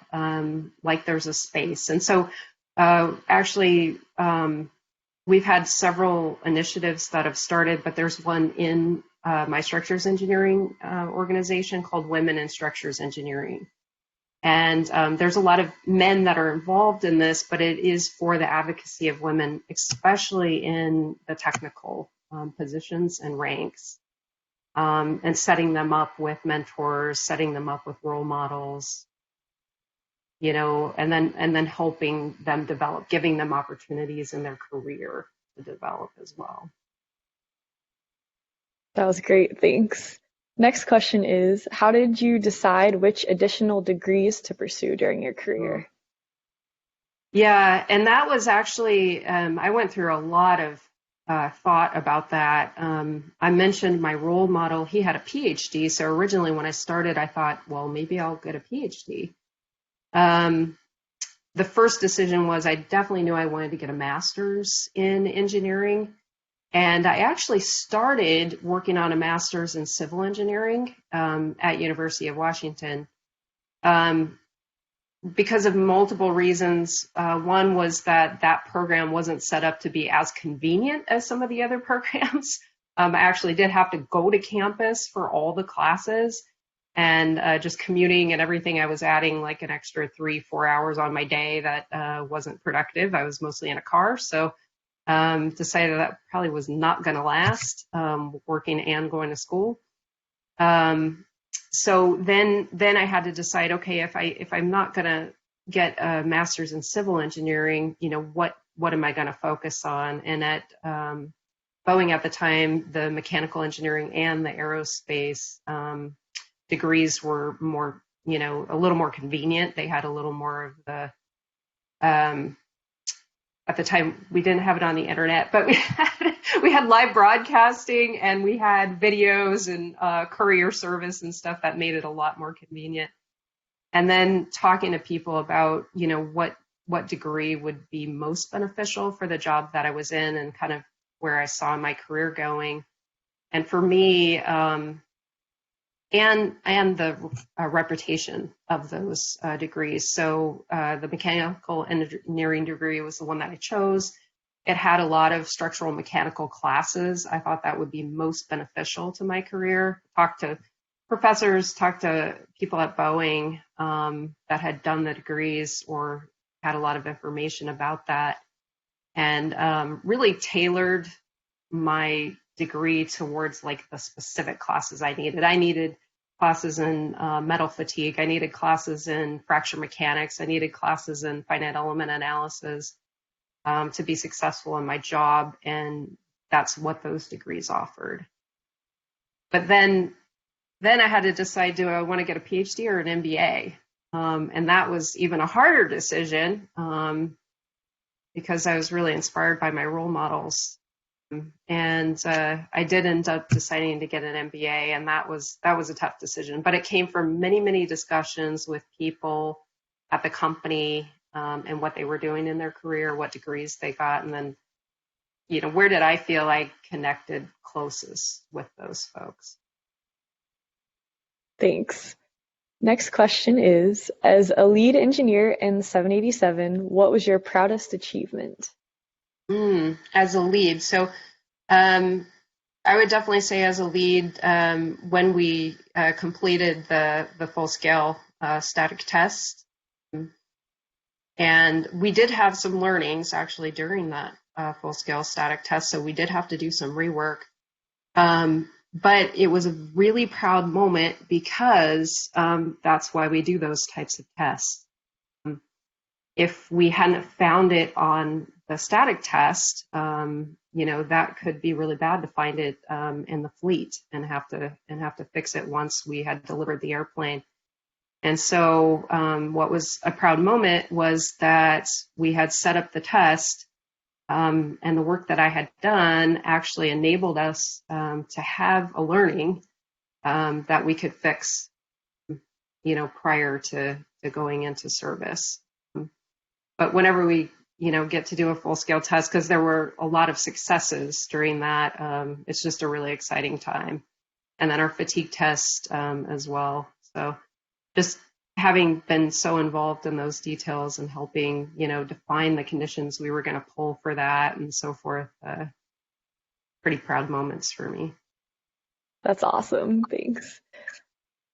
like there's a space. And so actually, we've had several initiatives that have started, but there's one in my structures engineering organization called Women in Structures Engineering. And there's a lot of men that are involved in this, but it is for the advocacy of women, especially in the technical positions and ranks. And setting them up with mentors, setting them up with role models, and then helping them develop, giving them opportunities in their career to develop as well. That was great, thanks. Next question is, how did you decide which additional degrees to pursue during your career? Yeah, and that was actually, I went through a lot of thought about that. I mentioned my role model. He had a PhD. So originally when I started, I thought, well, maybe I'll get a PhD. The first decision was I definitely knew I wanted to get a master's in engineering. And I actually started working on a master's in civil engineering at University of Washington. Because of multiple reasons. One was that program wasn't set up to be as convenient as some of the other programs. I actually did have to go to campus for all the classes, and just commuting and everything, I was adding like an extra 3-4 hours on my day that wasn't productive. I was mostly in a car, so decided that probably was not going to last, working and going to school. So then I had to decide, okay, if I'm not going to get a master's in civil engineering, what am I going to focus on? And at Boeing at the time, the mechanical engineering and the aerospace degrees were more, a little more convenient. They had a little more of the, at the time, we didn't have it on the internet, but we had live broadcasting and we had videos and courier service and stuff that made it a lot more convenient. And then talking to people about, what degree would be most beneficial for the job that I was in and kind of where I saw my career going. And for me, and the reputation of those degrees. So the mechanical engineering degree was the one that I chose. It had a lot of structural mechanical classes. I thought that would be most beneficial to my career. Talked to professors, talked to people at Boeing that had done the degrees or had a lot of information about that, and really tailored my degree towards like the specific classes I needed. I needed classes in metal fatigue. I needed classes in fracture mechanics. I needed classes in finite element analysis to be successful in my job, and that's what those degrees offered. But then I had to decide, do I want to get a PhD or an MBA? And that was even a harder decision because I was really inspired by my role models. And I did end up deciding to get an MBA, and that was a tough decision. But it came from many, many discussions with people at the company and what they were doing in their career, what degrees they got, and then, where did I feel I connected closest with those folks? Thanks. Next question is, as a lead engineer in 787, what was your proudest achievement? As a lead, so I would definitely say as a lead, when we completed the full-scale static test, and we did have some learnings actually during that full-scale static test, so we did have to do some rework. But it was a really proud moment because that's why we do those types of tests. If we hadn't found it on the static test, that could be really bad to find it in the fleet and have to fix it once we had delivered the airplane. And so what was a proud moment was that we had set up the test, and the work that I had done actually enabled us to have a learning that we could fix, prior to going into service. But whenever we, get to do a full-scale test, because there were a lot of successes during that, it's just a really exciting time. And then our fatigue test as well. So just having been so involved in those details and helping, define the conditions we were going to pull for that and so forth, pretty proud moments for me. That's awesome. Thanks.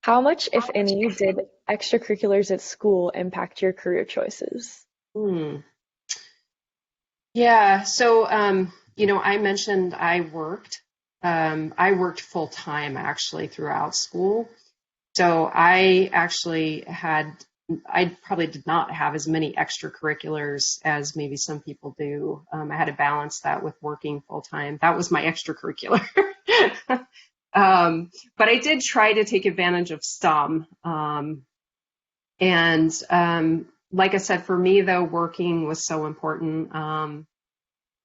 How much, if any, did extracurriculars at school impact your career choices? Yeah, so, I mentioned I worked full time actually throughout school. So I probably did not have as many extracurriculars as maybe some people do. I had to balance that with working full time. That was my extracurricular. But I did try to take advantage of some. Like I said, for me though, working was so important.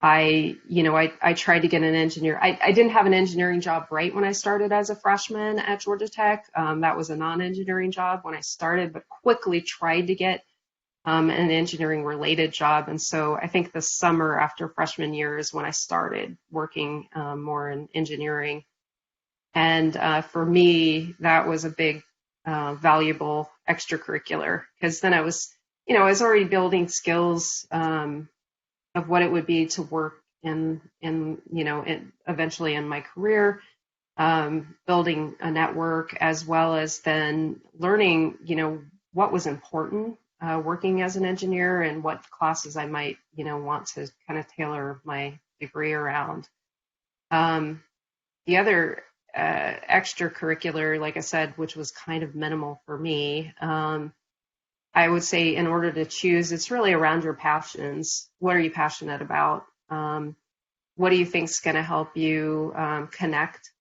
I tried to get an engineer. I didn't have an engineering job right when I started as a freshman at Georgia Tech. That was a non-engineering job when I started, but quickly tried to get an engineering related job. And so I think the summer after freshman year is when I started working more in engineering. And for me, that was a big, valuable extracurricular, because then I was already building skills of what it would be to work eventually in my career, building a network, as well as then learning, what was important working as an engineer and what classes I might, want to kind of tailor my degree around. The other extracurricular, like I said, which was kind of minimal for me, I would say in order to choose, it's really around your passions. What are you passionate about? What do you think is going to help you connect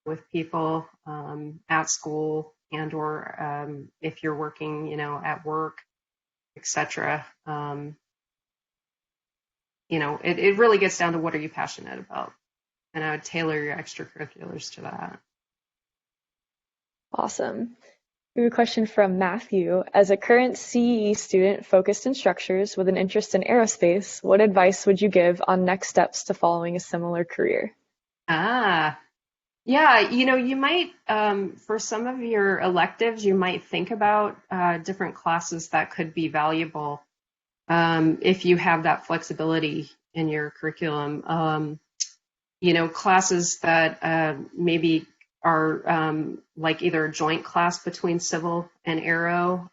with people at school and or if you're working, at work, etc. It really gets down to what are you passionate about? And I would tailor your extracurriculars to that. Awesome. We have a question from Matthew. As a current CE student focused in structures with an interest in aerospace, what advice would you give on next steps to following a similar career? Yeah, you might, for some of your electives, you might think about different classes that could be valuable if you have that flexibility in your curriculum. Classes that maybe are like either a joint class between civil and aero,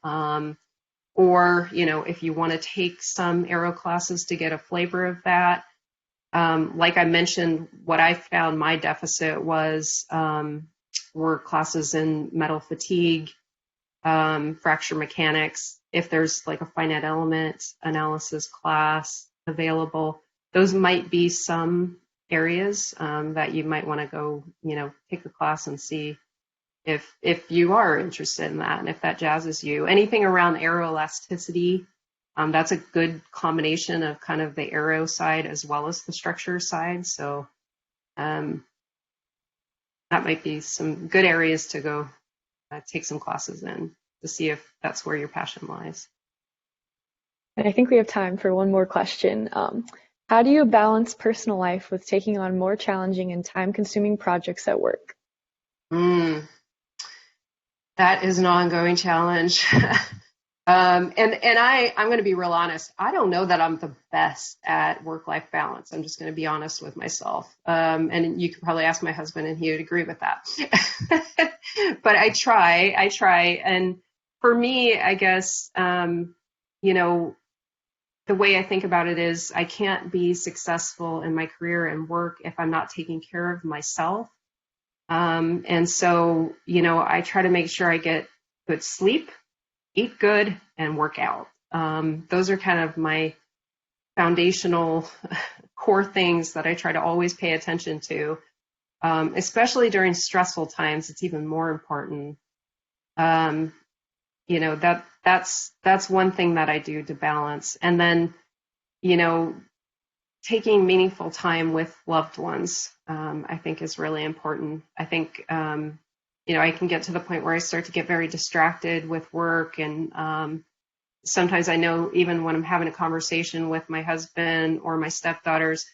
or, if you want to take some aero classes to get a flavor of that. Like I mentioned, what I found my deficit was for classes in metal fatigue, fracture mechanics. If there's like a finite element analysis class available, those might be some areas that you might want to go, take a class and see if you are interested in that and if that jazzes you. Anything around aeroelasticity, that's a good combination of kind of the aero side as well as the structure side. So that might be some good areas to go take some classes in to see if that's where your passion lies. And I think we have time for one more question. How do you balance personal life with taking on more challenging and time-consuming projects at work? That is an ongoing challenge. I'm going to be real honest. I don't know that I'm the best at work-life balance. I'm just going to be honest with myself. And you could probably ask my husband and he would agree with that. But I try. And for me, I guess, the way I think about it is I can't be successful in my career and work if I'm not taking care of myself. And so, I try to make sure I get good sleep, eat good, and work out. Those are kind of my foundational core things that I try to always pay attention to, especially during stressful times. It's even more important. That's one thing that I do to balance. And then, taking meaningful time with loved ones, I think is really important. I think, I can get to the point where I start to get very distracted with work. And sometimes I know even when I'm having a conversation with my husband or my stepdaughters,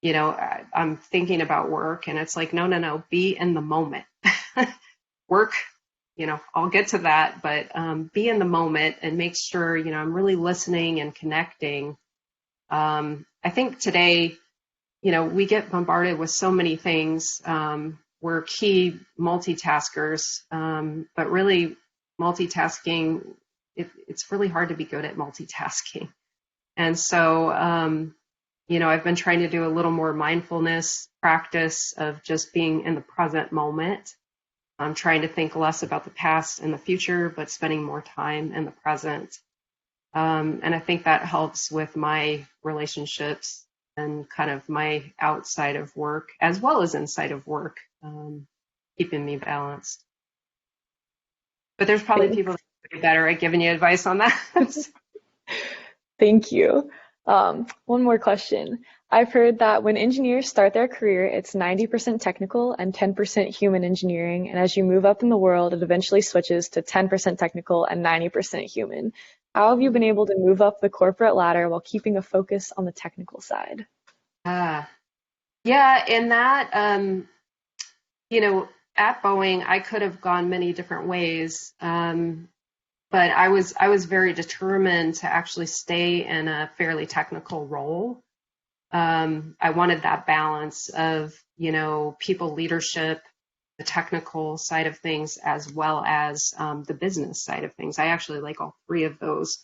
I'm thinking about work and it's like, no, be in the moment. Work, I'll get to that, but be in the moment and make sure, I'm really listening and connecting. I think today, we get bombarded with so many things. We're key multitaskers, but really multitasking, it's really hard to be good at multitasking. And so, I've been trying to do a little more mindfulness practice of just being in the present moment. I'm trying to think less about the past and the future, but spending more time in the present. And I think that helps with my relationships and kind of my outside of work as well as inside of work, keeping me balanced. But there's probably people that are better at giving you advice on that. Thank you. One more question. I've heard that when engineers start their career, it's 90% technical and 10% human engineering. And as you move up in the world, it eventually switches to 10% technical and 90% human. How have you been able to move up the corporate ladder while keeping a focus on the technical side? Yeah, in that, at Boeing, I could have gone many different ways. But I was very determined to actually stay in a fairly technical role. I wanted that balance of, people leadership, the technical side of things, as well as the business side of things. I actually like all three of those.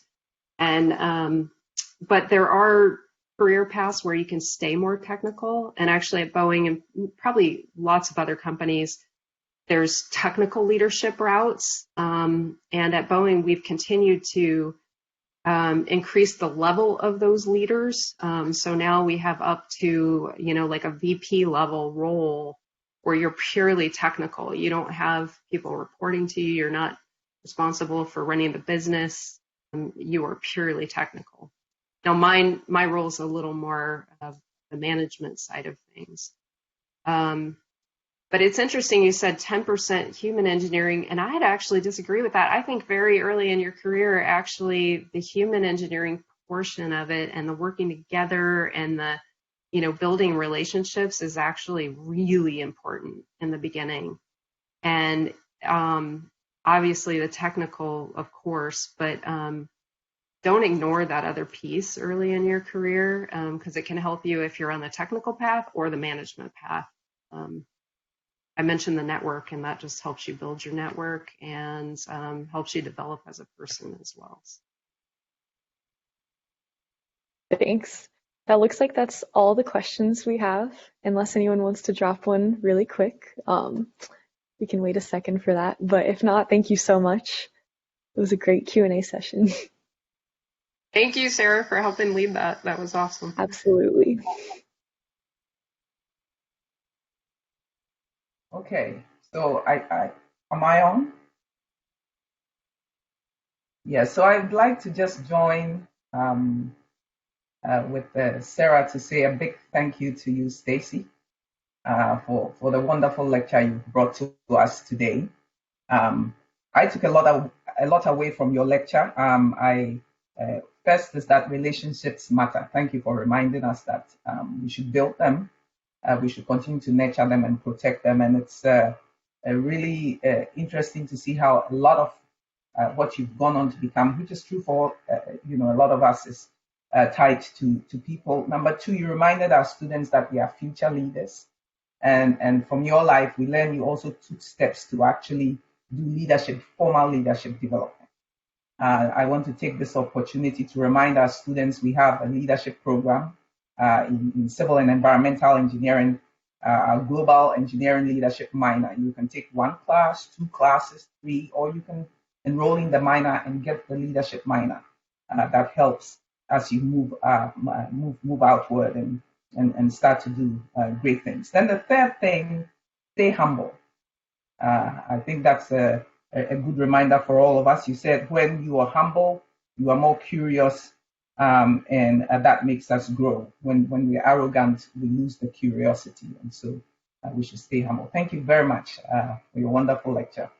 And but there are career paths where you can stay more technical. And actually at Boeing and probably lots of other companies, there's technical leadership routes. And at Boeing, we've continued to increase the level of those leaders. So now we have up to, like a VP level role where you're purely technical. You don't have people reporting to you. You're not responsible for running the business. You are purely technical. Now, my role is a little more of the management side of things. But it's interesting, you said 10% human engineering, and I'd actually disagree with that. I think very early in your career, actually, the human engineering portion of it and the working together and the, building relationships is actually really important in the beginning. And obviously the technical, of course, but don't ignore that other piece early in your career because it can help you if you're on the technical path or the management path. I mentioned the network, and that just helps you build your network and helps you develop as a person as well. Thanks. That looks like that's all the questions we have, unless anyone wants to drop one really quick. we can wait a second for that. But if not, thank you so much. It was a great Q&A session. Thank you, Sarah, for helping lead that. That was awesome. Absolutely. Okay, so am I on? Yeah, so I'd like to just join with Sarah to say a big thank you to you, Stacie, for the wonderful lecture you brought to us today. I took a lot away from your lecture. First is that relationships matter. Thank you for reminding us that we should build them. We should continue to nurture them and protect them. And it's really interesting to see how a lot of what you've gone on to become, which is true for a lot of us, is tied to people. Number two, you reminded our students that we are future leaders. And from your life, we learned you also took steps to actually do formal leadership development. I want to take this opportunity to remind our students we have a leadership program in civil and environmental engineering, a global engineering leadership minor. You can take 1 class, 2 classes, 3, or you can enroll in the minor and get the leadership minor. That helps as you move outward and start to do great things. Then the third thing, stay humble. I think that's a good reminder for all of us. You said when you are humble, you are more curious, and that makes us grow. When we're arrogant, we lose the curiosity, and so we should stay humble. Thank you very much for your wonderful lecture.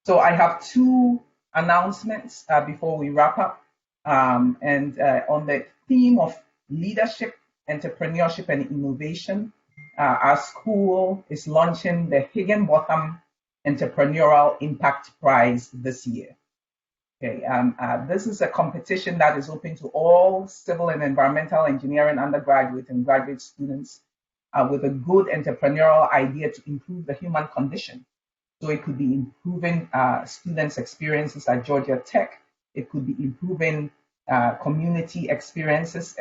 So I have 2 announcements before we wrap up, and on the theme of leadership, entrepreneurship, and innovation, our school is launching the Higginbotham Entrepreneurial Impact Prize this year. Okay, this is a competition that is open to all civil and environmental engineering undergraduate and graduate students with a good entrepreneurial idea to improve the human condition. So it could be improving students' experiences at Georgia Tech. It could be improving community experiences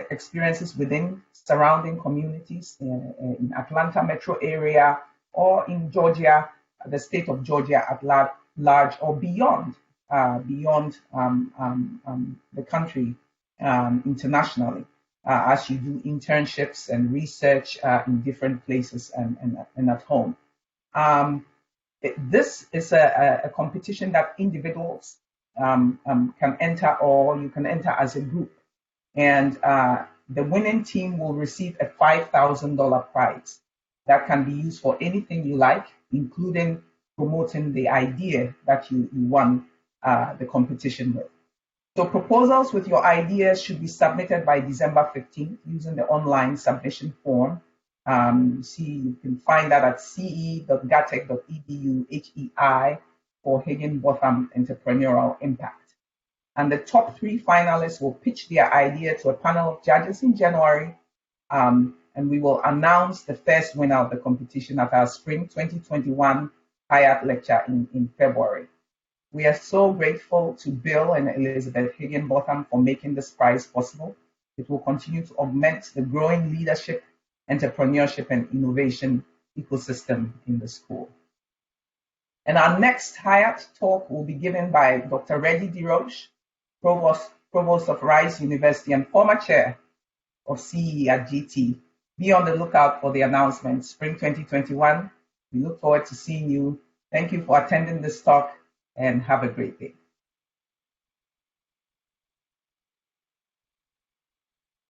within surrounding communities in Atlanta metro area or in Georgia, the state of Georgia at large, or beyond the country internationally, as you do internships and research in different places and at home. This is a competition that individuals can enter, or you can enter as a group. And the winning team will receive a $5,000 prize that can be used for anything you like, including promoting the idea that you won the competition with. So proposals with your ideas should be submitted by December 15th using the online submission form. You can find that at ce.gatech.edu HEI for Higginbotham Entrepreneurial Impact. And the top 3 finalists will pitch their idea to a panel of judges in January, and we will announce the first winner of the competition at our Spring 2021 Hyatt lecture in February. We are so grateful to Bill and Elizabeth Higginbotham for making this prize possible. It will continue to augment the growing leadership, entrepreneurship, and innovation ecosystem in the school. And our next Hyatt talk will be given by Dr. Reggie DeRoche, Provost of Rice University and former chair of CE at GT. Be on the lookout for the announcement, Spring 2021. We look forward to seeing you. Thank you for attending this talk and have a great day.